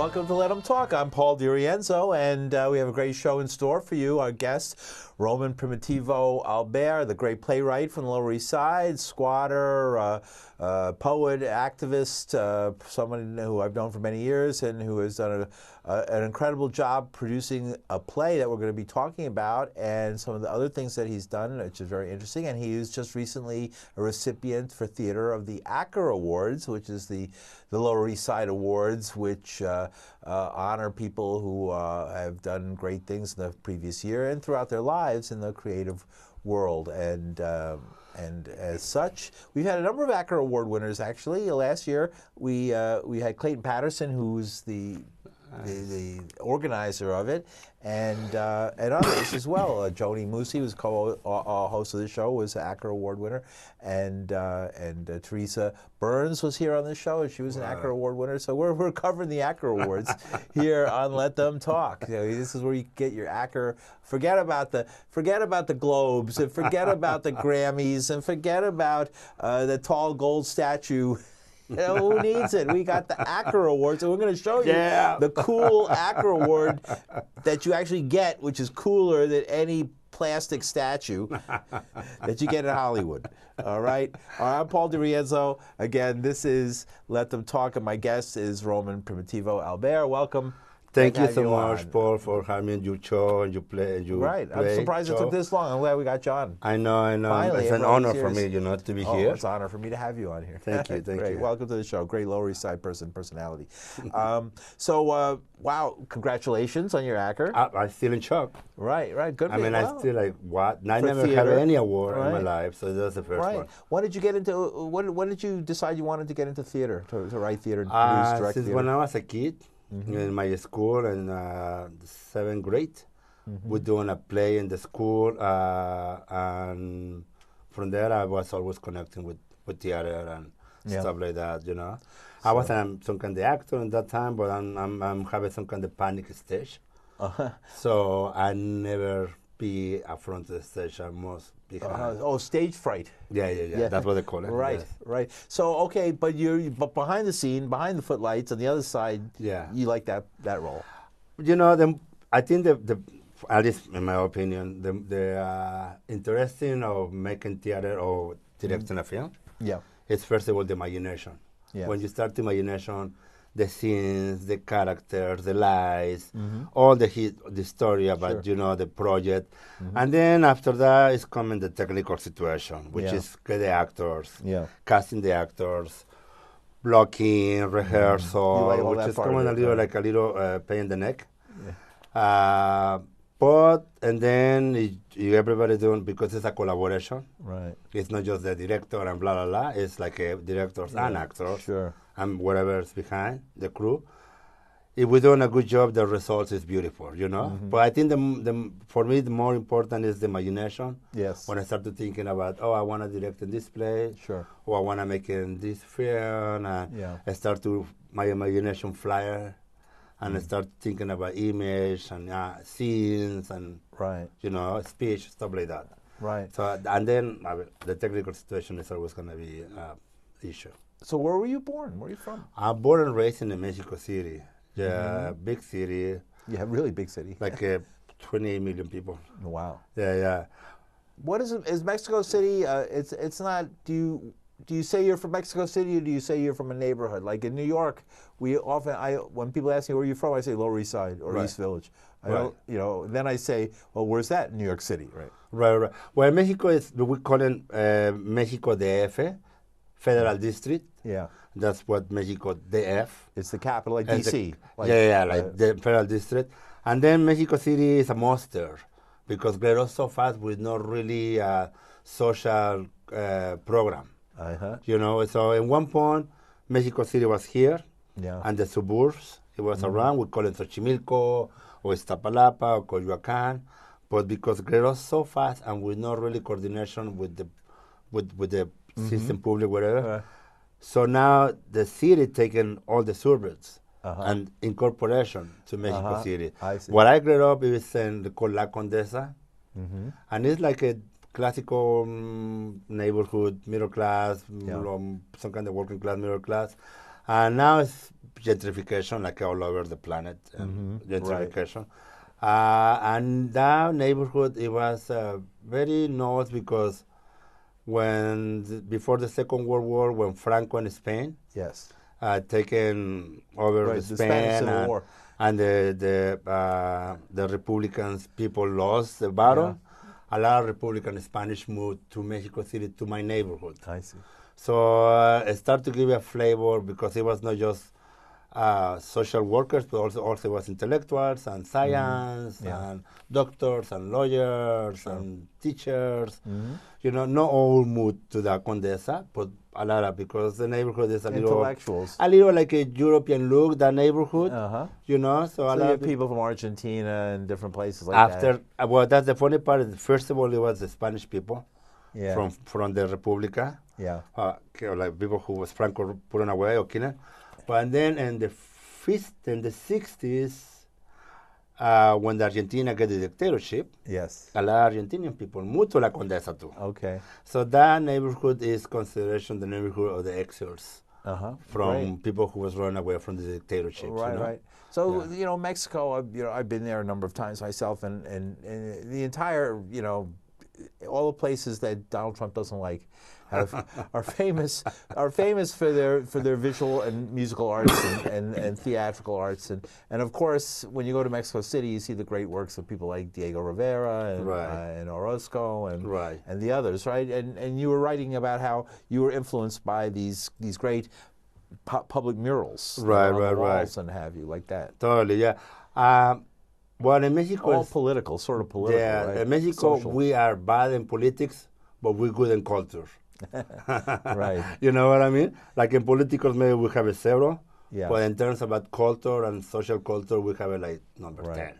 welcome to Let Them Talk. I'm Paul DiRienzo, and we have a great show in store for you. Our guest, Roman Primitivo Albear, the great playwright from the Lower East Side, squatter, poet, activist, someone who I've known for many years and who has done an incredible job producing a play that we're going to be talking about, and some of the other things that he's done, which is very interesting. And he was just recently a recipient for theater of the Acker Awards, which is the Lower East Side Awards, which honor people who have done great things in the previous year and throughout their lives in the creative world. And as such, we've had a number of Acker Award winners. Actually, last year we had Clayton Patterson, who's the organizer of it, and others as well. Joni Musi, who's co-host of the show, was an Acker Award winner, and Teresa Burns was here on the show, and she was an Acker Award winner. So we're covering the Acker Awards here on Let Them Talk. You know, this is where you get your Acker. Forget about the Globes, and forget about the Grammys, and forget about the tall gold statue. You know, who needs it? We got the Acker Awards, and we're going to show you the cool Acker Award that you actually get, which is cooler than any plastic statue that you get in Hollywood. All right? I'm Paul DiRienzo. Again, this is Let Them Talk, and my guest is Roman Primitivo Albear. Welcome. Thank you so much, Paul, for having your show and your play. Right. I'm surprised it took this long. I'm glad we got you on. I know. Finally, it's an honor for me, to be here. It's an honor for me to have you on here. Thank you. Great. Welcome to the show. Great Lower East Side personality. Wow, congratulations on your Acker. I'm still in shock. Right. Good. I mean, I still what? I never had any award in my life, so that's the first one. When did you get into? When did you decide you wanted to get into theater, to write theater, and produce, direct since theater? when I was a kid. In my school in the 7th grade. We're doing a play in the school, and from there I was always connecting with theater and stuff like that, So I wasn't some kind of actor at that time, but I'm having some kind of panic stage. So I never be up front of the stage. I must be stage fright. Yeah. That's what they call it. Right. So okay, but behind the scene, behind the footlights, on the other side, you like that role. I think the at least in my opinion, the interesting of making theater or directing a film, is first of all the imagination. When you start the imagination, the scenes, the characters, the lies, all the story about the project, and then after that is coming the technical situation, which is get the actors, casting the actors, blocking, rehearsal, which is coming a little like a little pain in the neck. And then everybody doing, because it's a collaboration. Right. It's not just the director and blah blah blah. It's like directors and actors. And whatever's behind the crew. If we're doing a good job, the result is beautiful, But I think for me, the more important is the imagination. Yes. When I started thinking about, I want to direct in this play, or I want to make it in this film, and I start to my imagination flyer, and I start thinking about image and scenes and speech, stuff like that. Right. So and then the technical situation is always going to be an issue. So where were you born? Where are you from? I'm born and raised in Mexico City. Big city. Yeah, really big city. Like 28 million people. Wow. Yeah. What is Mexico City? It's not. Do you say you're from Mexico City, or do you say you're from a neighborhood? Like in New York, when people ask me where you're from, I say Lower East Side or East Village. Then I say, well, where's that in New York City? Right. Well, Mexico we call it Mexico DF, Federal District. Yeah. That's what Mexico DF. It's the capital, like D.C. The Federal District. And then Mexico City is a monster because they're so fast with not really a social program. So in one point, Mexico City was here, and the suburbs, it was around. We call it Xochimilco, or Iztapalapa, or Coyoacán. But because they're so fast and with not really coordination with the system public, whatever. So now the city taking all the suburbs and incorporation to Mexico City. I see. Where I grew up, it was called La Condesa, and it's like a classical neighborhood, middle class, some kind of working class, middle class, and now it's gentrification, like all over the planet, gentrification. And that neighborhood, it was very nice because before the Second World War, when Franco in Spain taken over the Spain, Spanish Civil War. And the Republicans people lost the battle. A lot of Republican Spanish moved to Mexico City, to my neighborhood. I see. So it started to give a flavor because it was not just social workers, but also was intellectuals and science and doctors and lawyers and teachers. You know, not all moved to the Condesa, but a lot of, because the neighborhood is a little like a European look, that neighborhood. You know, so a lot of people from Argentina and different places like that. Well, that's the funny part. First of all, it was the Spanish people from the República. Like people who was Franco put away or killed. But then in the 60s, when the Argentina got the dictatorship, a lot of Argentinian people moved to La Condesa too. So that neighborhood is considered the neighborhood of the exiles from people who was running away from the dictatorship. Right. So you know, Mexico. I've been there a number of times myself, and the entire, you know, all the places that Donald Trump doesn't like are famous for their visual and musical arts and theatrical arts, and of course when you go to Mexico City, you see the great works of people like Diego Rivera and Orozco and the others, right? And you were writing about how you were influenced by these great public murals, on the walls and have you, like that. Totally, yeah. Well, in Mexico, all political, sort of political. Yeah, right? In Mexico, Social. We are bad in politics, but we're good in culture. Right. You know what I mean? Like in politicals, maybe we have a 0, but in terms about culture and social culture, we have a like number 10.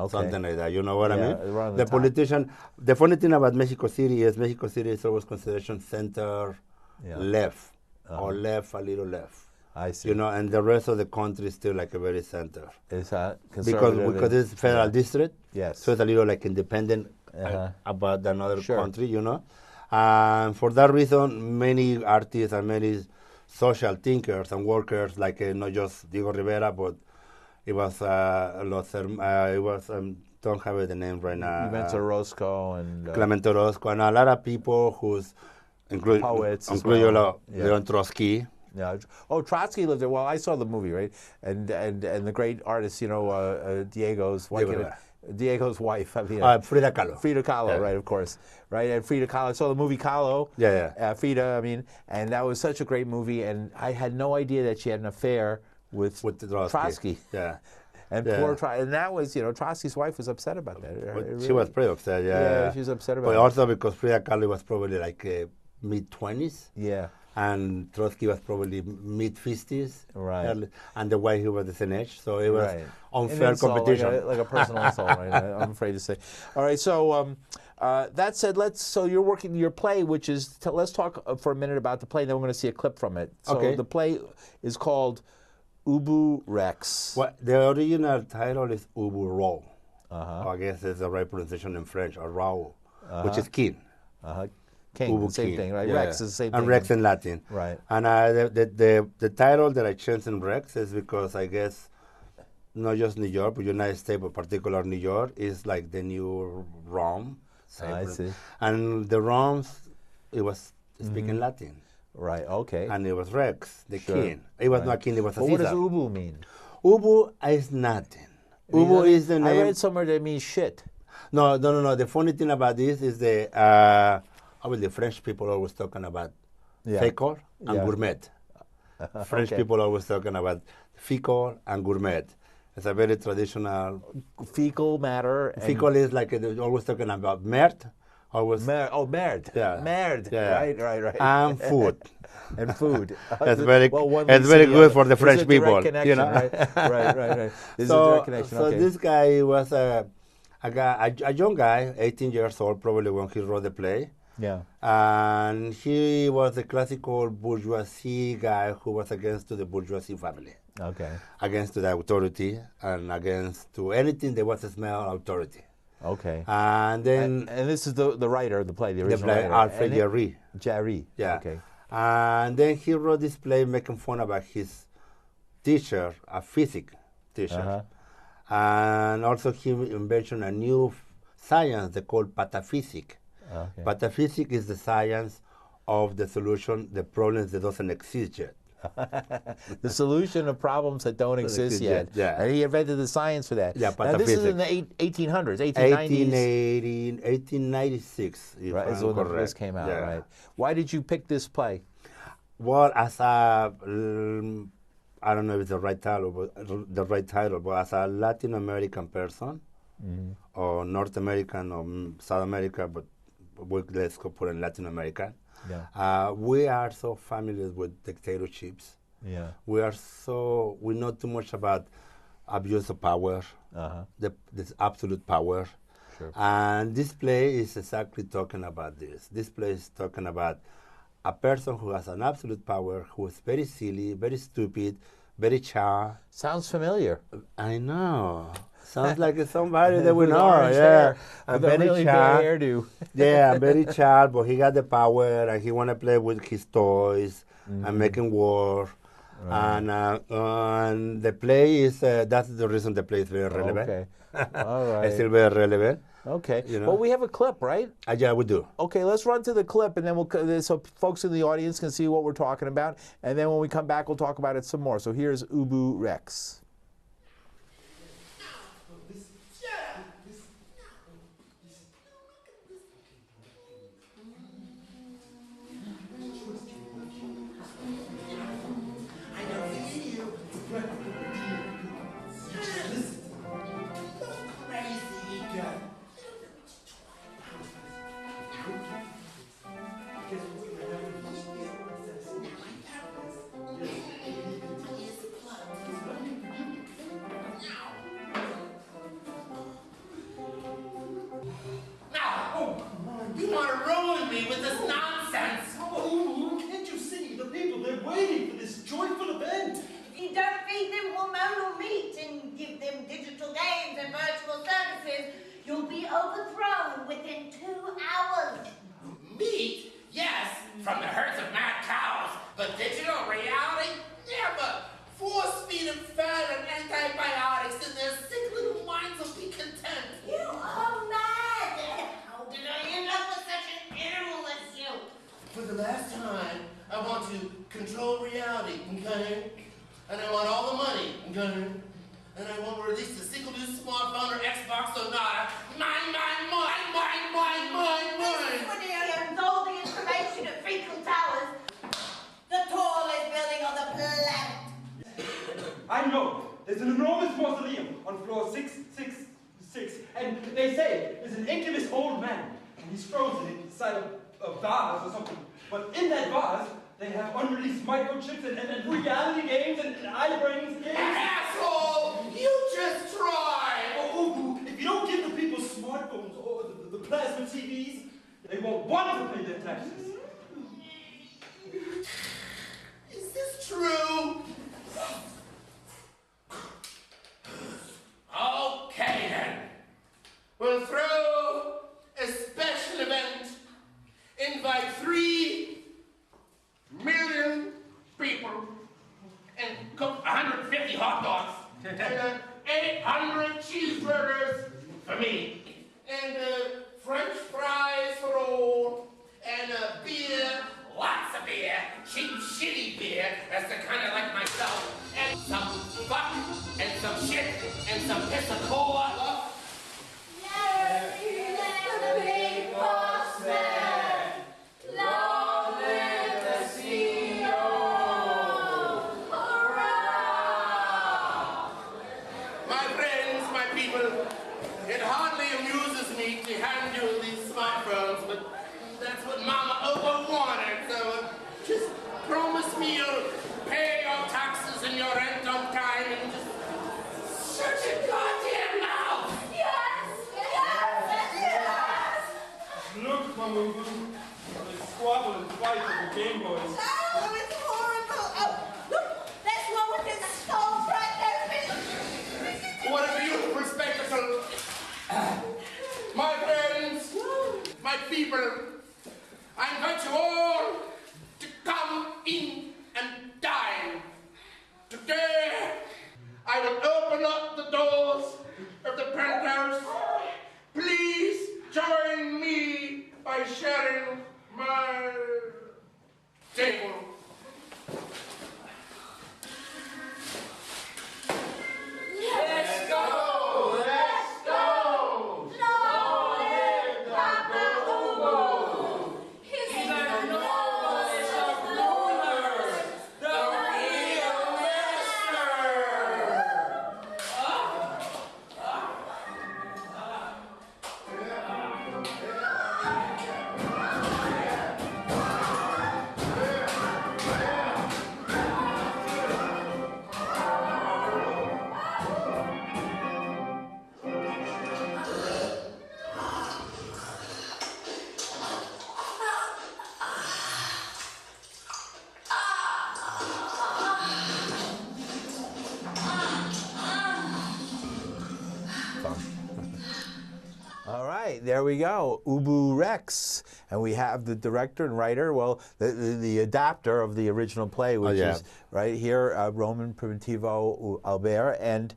Something like that. You know what I mean? The politician. The funny thing about Mexico City is always considered center left or left, a little left. I see. You know, and the rest of the country is still like a very center. Is that because it's federal district? Yes. So it's a little like independent about another country, you know. And for that reason, many artists and many social thinkers and workers, like not just Diego Rivera, but it was don't have the name right now. Clemente Orozco and Clemente Orozco, and a lot of people who's poets, including Leon Trotsky. Yeah. Oh, Trotsky lived there. Well, I saw the movie, right? And the great artist, you know, Diego's wife. I mean, Frida Kahlo. Frida Kahlo, right? Of course, right? And Frida Kahlo. I saw the movie Kahlo. Frida. I mean, and that was such a great movie. And I had no idea that she had an affair with Trotsky. Yeah. And poor and that was, you know, Trotsky's wife was upset about that. She was pretty upset. Yeah, she was upset about it. But also because Frida Kahlo was probably like mid-20s. Yeah. And Trotsky was probably mid-50s, right? And the way he was the same age, so it was unfair competition, like a personal insult, right? I'm afraid to say. All right, so that said, so you're working your play, which is let's talk for a minute about the play. And then we're going to see a clip from it. So the play is called Ubu Rex. Well, the original title is Ubu Ro. I guess it's the right pronunciation in French, or Rao, which is king. King, same thing, right? Rex is the same thing. And Rex in Latin. Right. And the title that I changed in Rex is because I guess not just New York, but United States, but particular New York, is like the new Rome. I see. And the Rome's, it was speaking Latin. Right, okay. And it was Rex, the king. It was not king, it was a Caesar. What does Ubu mean? Ubu is nothing. Ubu is the name. I read somewhere that means shit. No. The funny thing about this is the French people always talking about fecal and gourmet. French people always talking about fecal and gourmet. It's a very traditional. Fecal matter. Fecal is like they're always talking about merde. Merde. Yeah. Merde. Yeah. Right. And food. And food. It's very good for the French people. You know? Right. There's a direct connection. So this guy was a young guy, 18 years old, probably when he wrote the play. Yeah. And he was a classical bourgeoisie guy who was against to the bourgeoisie family. Okay. Against to the authority and against to anything that was a smell authority. Okay. And then and this is the writer of the play, the original writer. Alfred Jarry. Jarry. Yeah. Okay. And then he wrote this play making fun about his teacher, a physics teacher. And also he invented a new science they call pataphysics. Okay. Pataphysics is the science of the solution, the problems that doesn't exist yet. The solution of problems that don't exist yet. Yeah. And he invented the science for that. Yeah, now this is in the 1800s, 1890s. 1896, if right, I'm is when correct. This came out, right? Why did you pick this play? Well, as a, I don't know if it's the right title, but as a Latin American person, or North American or South America, but let's go put in Latin America. Yeah. We are so familiar with dictatorships. Yeah. We know too much about abuse of power, this absolute power. Sure. And this play is exactly talking about this. This play is talking about a person who has an absolute power, who is very silly, very stupid, very child. Sounds familiar. I know. Sounds like somebody that we know. Yeah, a very really bad hairdo. Yeah, very child, but he got the power and he want to play with his toys and making war. Right. And the play is that's the reason the play is very relevant. Okay, all right. It's still very relevant. Okay. You know? Well, we have a clip, right? Yeah, we do. Okay, let's run to the clip, and then so folks in the audience can see what we're talking about. And then when we come back, we'll talk about it some more. So here's Ubu Rex. You'll be overthrown within 2 hours. Meat? Yes, from the herds of mad cows. But digital reality? Never. Force feed them fat and antibiotics, and their sick little minds will be content. You are mad. How did I end up with such an animal as you? For the last time, I want to control reality, okay? And I want all the money, okay? And I want to release the single new smartphone or Xbox or not. Mine. And all the information at Fecal Towers, the tallest building on the planet. I know. There's an enormous mausoleum on floor 666, and they say there's an incubus old man, and he's frozen inside a vase or something. But in that vase, they have unreleased microchips and reality games and iBrains games. Asshole! You just try! Oh, if you don't give the people smartphones or the plasma TVs, they won't want to pay their taxes. Is this true? Okay then. We'll throw a special event. Invite 3 million people and cook 150 hot dogs and 800 cheeseburgers for me and French fries for all and beer, lots of beer, cheap shitty beer, that's the kind I like myself, and some fuck and some shit and some piss of cola. They squabble and fight over Game Boys. Oh, it's horrible. Oh, look, that's one with his skull right there. What a beautiful spectacle. My friends, my people, I invite you all to come in and dine. Today will open up the doors of the penthouse. Please join me by sharing my table. Let's go! Let's go! Long live Papa Ubo! He's the noblest of rulers, the real master! All right, there we go, Ubu Rex, and we have the director and writer, well, the adapter of the original play, which is right here, Roman Primitivo Albear, and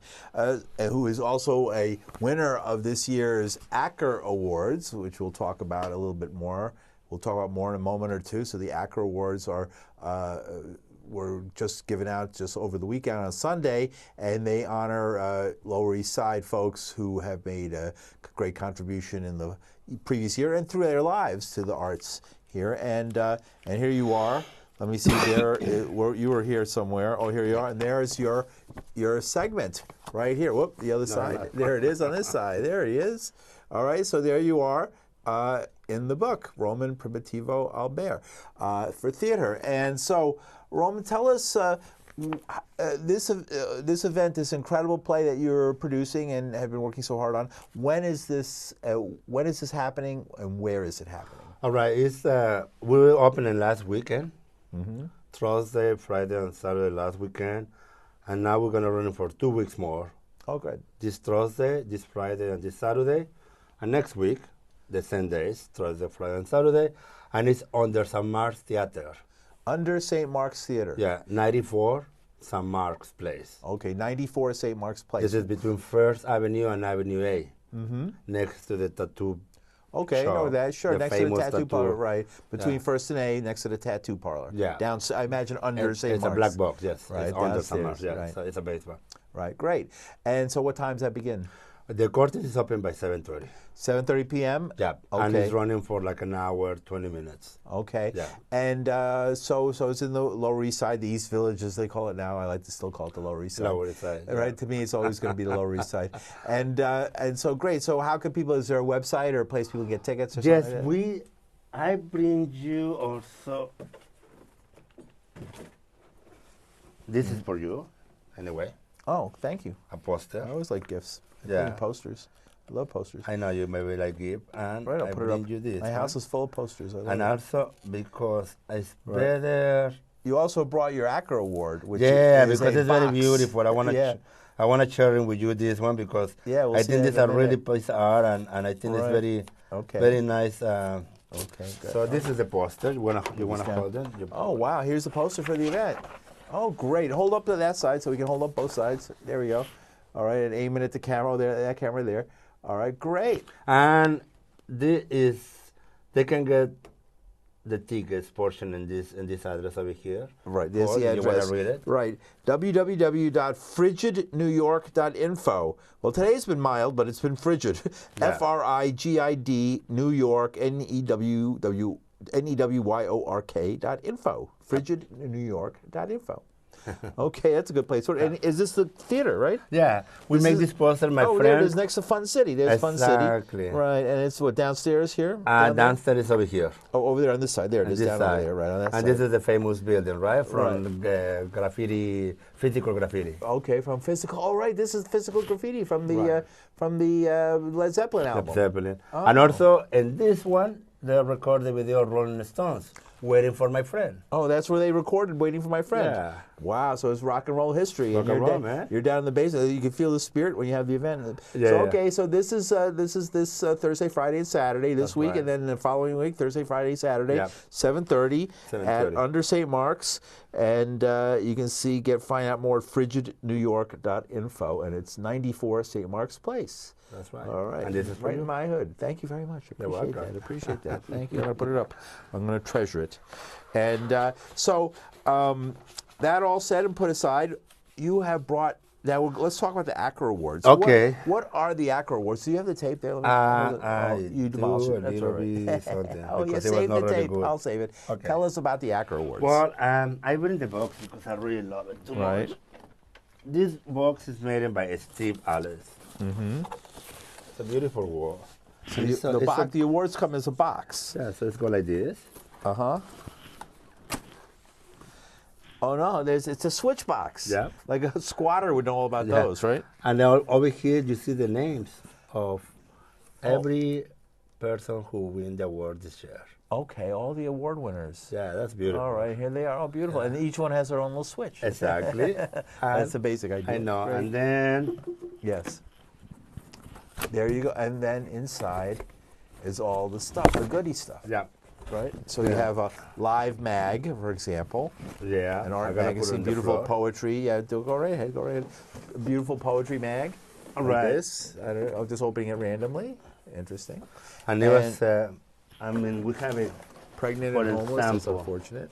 who is also a winner of this year's Acker Awards, which we'll talk about a little bit more. We'll talk about more in a moment or two. So the Acker Awards are were just given out just over the weekend on Sunday, and they honor Lower East Side folks who have made a great contribution in the previous year and through their lives to the arts here. And here you are. Let me see there. You were here somewhere. Oh, here you are. And there's your segment right here. Whoop, the other side. There it is on this side. There he is. All right, so there you are. In the book, Roman Primitivo Albear, for theater. And so, Roman, tell us this event, this incredible play that you're producing and have been working so hard on. When is this happening, and where is it happening? All right, it's we were opening last weekend, Thursday, Friday, and Saturday last weekend, and now we're gonna run it for 2 weeks more. Oh, good. This Thursday, this Friday, and this Saturday, and next week, the same days, Thursday, Friday, and Saturday, and it's under St. Mark's Theater. Under St. Mark's Theater. Yeah, 94 St. Mark's Place. Okay, 94 St. Mark's Place. This is between First Avenue and Avenue A, next to the tattoo. Okay, shop, know that. Sure, the next to the famous tattoo parlor, right? Between First and A, next to the tattoo parlor. Yeah. Down, I imagine under St. It's Mark's. a black box, yes. Right, it's under downstairs, St. Mark's, yeah. right. So it's a basement. Right, great. And so what time does that begin? The curtain is open by 7:30. 7:30 p.m.? Yeah, Okay. and it's running for like an hour, 20 minutes. Okay. Yeah. And so it's in the Lower East Side, the East Village, as they call it now. I like to still call it the Lower East Side. Lower East Side. Right. To me, it's always going to be the Lower East Side. And so great. So how can people? Is there a website or a place people can get tickets? Or Yes, something like that? I bring you also. This is for you, anyway. Oh, thank you. A poster. I always like gifts. Yeah. Posters. I love posters. I know you maybe like gift, and Right, I'll I put it bring up. you this. My house is full of posters. I love and it. also because it's Right. better. You also brought your Acker Award, which Yeah, is because a it's very box. beautiful. I want to. Yeah. I want to share with you this one because Yeah, we'll I see think that this in a a really minute. piece of art, and I think Right. it's very, Okay. very nice. Okay, good. So this is the poster. You wanna down. hold it? Oh, wow. Here's the poster for the event. Oh, great. Hold up to that side so we can hold up both sides. There we go. All right, and aim it at the camera. Oh, there, that camera there. All right, great. And this is they can get the tickets portion in this address over here. Right, there's Or the if you wanna address. read it? Right, www.frigidnewyork.info. Well, today's been mild, but it's been frigid. Yeah. FRIGID New York NEWYORK.info. Frigidnewyork.info. Okay, that's a good place. And is this the theater, right? Yeah, we This make is- this poster, my oh, friend. there it is next to Fun City. There's Fun City. Exactly. Right, and it's what, downstairs here? Down there? Downstairs is over here. Oh, over there on this side. There it On is, this down side. over there, right on that and side. this is the famous building, right? From graffiti, physical graffiti. Okay, from physical. Oh, right. This is physical graffiti from the Right. Led Zeppelin album. Zeppelin. Oh. And also in this one, they recorded with the Rolling Stones. Waiting for My Friend. Oh, that's where they recorded Waiting for My Friend. Yeah. Wow, so it's rock and roll history. Rock and roll, man. You're down in the basement. You can feel the spirit when you have the event. Yeah, so, yeah. okay, so this is this Thursday, Friday, and Saturday this That's week, right. and then the following week, Thursday, Friday, Saturday, Yep. 7:30 at 7:30. Under St. Mark's. And you can find out more at frigidnewyork.info, and it's 94 St. Mark's Place. That's right. All right. And this is for right you. in my hood. Thank you very much. I You're appreciate welcome. that. I appreciate that. Thank you. I'm going to put it up. I'm going to treasure it. And that all said and put aside, you have brought. Now let's talk about the Acker Awards. Okay. What are the Acker Awards? Do you have the tape there? Let me- you demolished it. a That's little all right. bit something. Oh, yeah, because it was save not the really tape. good. I'll save it. Okay. Tell us about the Acker Awards. Well, I bring the box because I really love it too Right. much. This box is made by Steve Alice. Mm-hmm. It's a beautiful wall. So And the awards come as a box. yeah, so it's go like this. Uh-huh. Oh, no, it's a switch box. Yeah. Like a squatter would know all about Yeah. those, right? And then over here you see the names of every person who win the award this year. Okay, all the award winners. Yeah, that's beautiful. All right, here they are. Oh, beautiful. And each one has their own little switch. Exactly. That's the basic idea. I know. Great. And then Yes. There you go. And then inside is all the stuff, the goodie stuff, yeah, right? So you Yeah. have a live mag, for example, yeah. an I art gotta put it magazine, on the beautiful floor. poetry. Yeah, go right ahead, go right ahead. A beautiful poetry mag. All like right. this. I don't know, I'm just opening it randomly. Interesting. And it was, we have it. Pregnant For and homeless. It's example. unfortunate.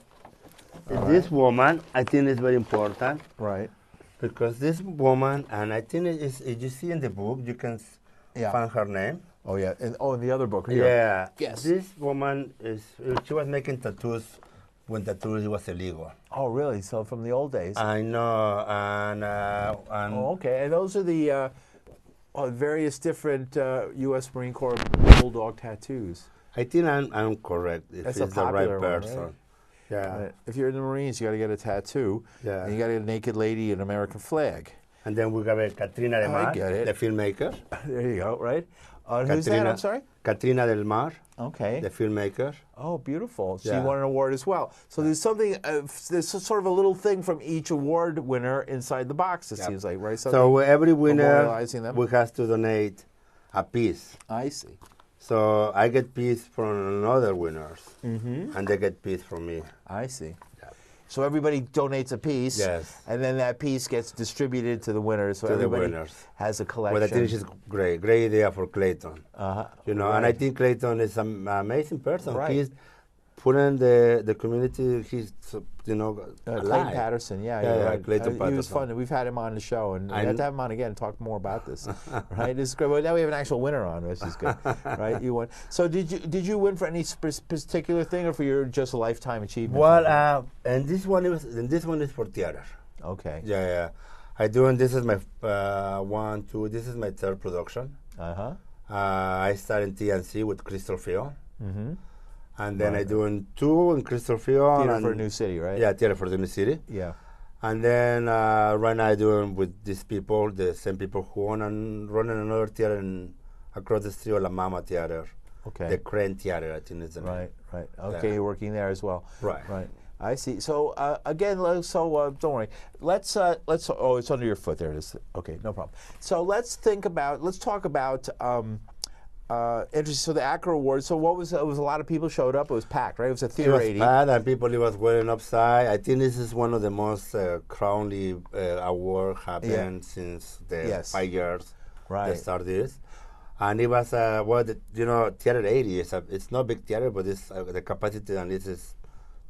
This woman, I think is very important Right. because this woman, and I think it is, if you see in the book, you can Yeah. find her name. Oh yeah. And in the other book. Here. Yeah. Yes. This woman she was making tattoos when tattoos was illegal. Oh really? So from the old days. I know, and Oh, okay. And those are the various different U.S. Marine Corps bulldog tattoos. I think I'm correct. If That's a it's the right popular one, person. right? Yeah. If you're in the Marines, you got to get a tattoo. Yeah. And you got to get a naked lady and an American flag. And then we got Katrina Del I Mar, get it. the filmmaker. There you go. Right. Who's that? I'm sorry. Katrina Del Mar, Okay. the filmmaker. Oh, beautiful. She Yeah. won an award as well. So there's something, there's sort of a little thing from each award winner inside the box, it seems like, right? Something So every winner, memorializing them. we have to donate a piece. I see. So I get piece from other winners, and they get piece from me. I see. So everybody donates a piece, Yes. and then that piece gets distributed to the winners. So To the everybody winners. has a collection. But I think she's great. Great idea for Clayton. Uh-huh. And I think Clayton is an amazing person. Right. He's putting the community, he's, Clayton alive. Patterson, yeah, Yeah, you're yeah, right. Clayton He was Patterson. fun. We've had him on the show, and we I have to kn- have him on again and talk more about this. Right? This is great. Well, now we have an actual winner on, which is good. Right? You won. So did you win for any particular thing, or for your just a lifetime achievement? Well, and this one is for theater. Okay. Yeah. I do, and this is my this is my third production. Uh-huh. I started in TNC with Crystal Field. Mm-hmm. And then I do two in Crystal Field. Theater and for a New City, right? Yeah, Theater for the New City. Yeah. And then right now I do with these people, the same people who own and running another theater across the street, La Mama Theater. Okay. The Crane Theater, I think is the name. Right. Okay, Yeah. you're working there as well. Right. I see. So again, don't worry. Let's. Oh, it's under your foot. There it is. Okay, no problem. So let's talk about. Interesting. So the Acker Awards. So what was? It was a lot of people showed up. It was packed, right? It was a It theater was 80. bad, and people it was wearing upside. I think this is one of the most crownly award happened since the Yes. 5 years Right. they started this. And it was Theater 80 it's not big theater, but it's the capacity and this is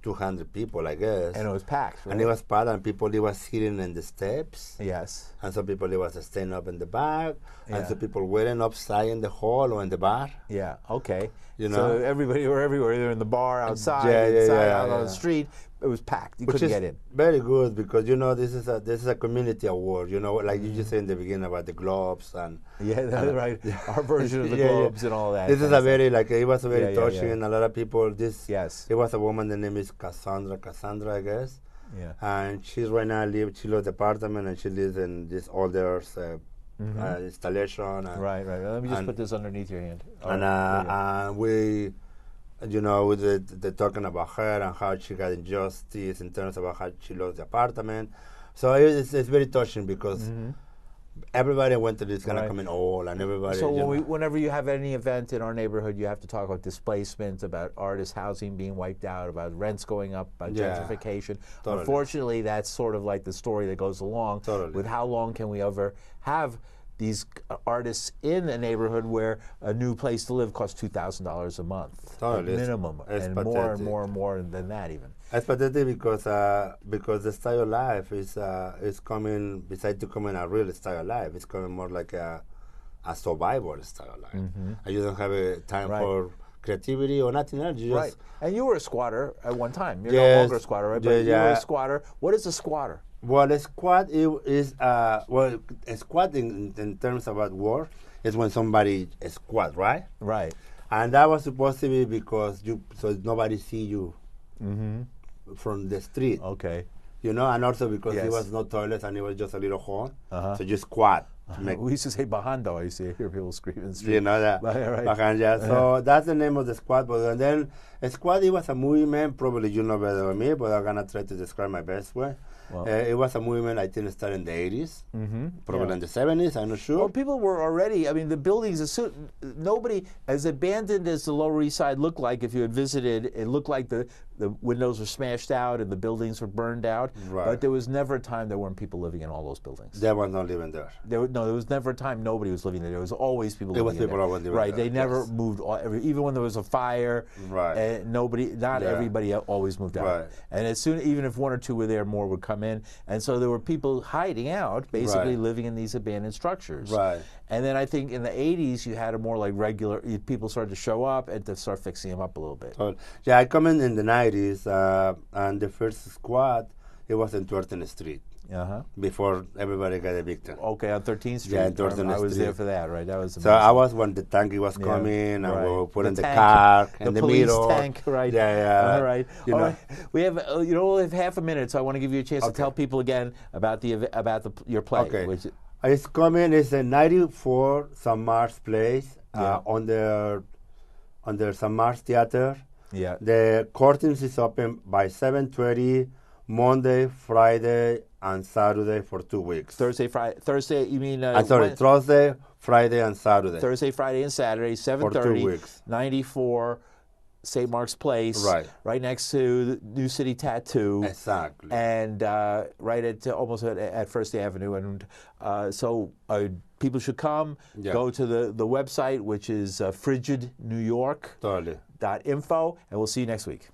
200 people, I guess. And it was packed, right? And it was bad, and people it was sitting in the steps. Yes. And some people it was standing up in the back, and Yeah. some people waiting upside in the hall or in the bar. Yeah. Okay. You So know? everybody were everywhere, either in the bar, outside, Yeah, inside, yeah, out on yeah. the street. It was packed. You Which couldn't is get in. very good because this is a community award. Like you just said in the beginning about the globes and Yeah, that's right. Our version of the Yeah, yeah. globes and all that. This is kind a of stuff. very it was a very Yeah, yeah, touching. yeah. And a lot of people. Yes. It was a woman. The name is Cassandra, I guess. Yeah. And she's right now she lives apartment and she lives in this older installation. And, Right. Let me just and- put this underneath your hand. And there you go. we you know, they're talking about her and how she got injustice in terms of how she lost the apartment. So it's very touching because everybody went to this kind of coming all and everybody. So whenever you have any event in our neighborhood, you have to talk about displacement, about artist housing being wiped out, about rents going up, about gentrification. Totally. Unfortunately, that's sort of like the story that goes along with how long can we ever have these artists in a neighborhood where a new place to live costs $2,000 a month, minimum, and more and more and more than that even. It's pathetic because the style of life is coming, besides to coming a real style of life, it's coming more like a survival style of life. And you don't have a time for creativity or nothing else. You just And you were a squatter at one time. You're no longer a squatter, right? But you were a squatter. What is a squatter? Well, a squat is a squat in terms of war is when somebody squat, right? Right. And that was supposed to be because so nobody see you from the street. Okay. You know, and also because there was no toilet and it was just a little hole, so you squat. We used to say bajando. I used to hear people scream in the street. You know that. Right. So that's the name of the squad. And then a squad, it was a movement, probably you know better than me, but I'm going to try to describe my best way. Well, it was a movement, I think, it started in the 80s, probably in the 70s, I'm not sure. Well, people were already, I mean, the buildings, nobody, as abandoned as the Lower East Side looked like, if you had visited, it looked like the windows were smashed out and the buildings were burned out. Right. But there was never a time there weren't people living in all those buildings. There was not living there. There was never a time nobody was living there. There was always people living there. There was people living there. Right, they never moved, even when there was a fire, not everybody always moved out. Right. And as soon, even if one or two were there, more would come in. And so there were people hiding out, basically living in these abandoned structures. Right. And then I think in the 80s, you had a more like regular, people started to show up and to start fixing them up a little bit. Yeah, I come in the 90s, and the first squad, it was in 13th Street. Before everybody got evicted. Okay, on 13th Street. Yeah, 13th Street. I was there for that, right? That was amazing. So I was when the tank was coming, and we were putting the car in the middle. The police tank, right? Yeah. All right. All right. We have, we'll have half a minute, so I want to give you a chance to tell people again about your play. Okay. It's coming. It's a 94 St. Mark's Place on the St. Mark's Theater. Yeah. The curtains is open by 7:30 Monday, Friday, and Saturday for 2 weeks. Thursday, you mean? Thursday, Friday, and Saturday. Thursday, Friday, and Saturday, 7:30. For 2 weeks. 94 St. Mark's Place. Right next to the New City Tattoo. Exactly. And right at almost at First Avenue. And so people should come. Yeah. Go to the website, which is frigidnewyork.info, and we'll see you next week.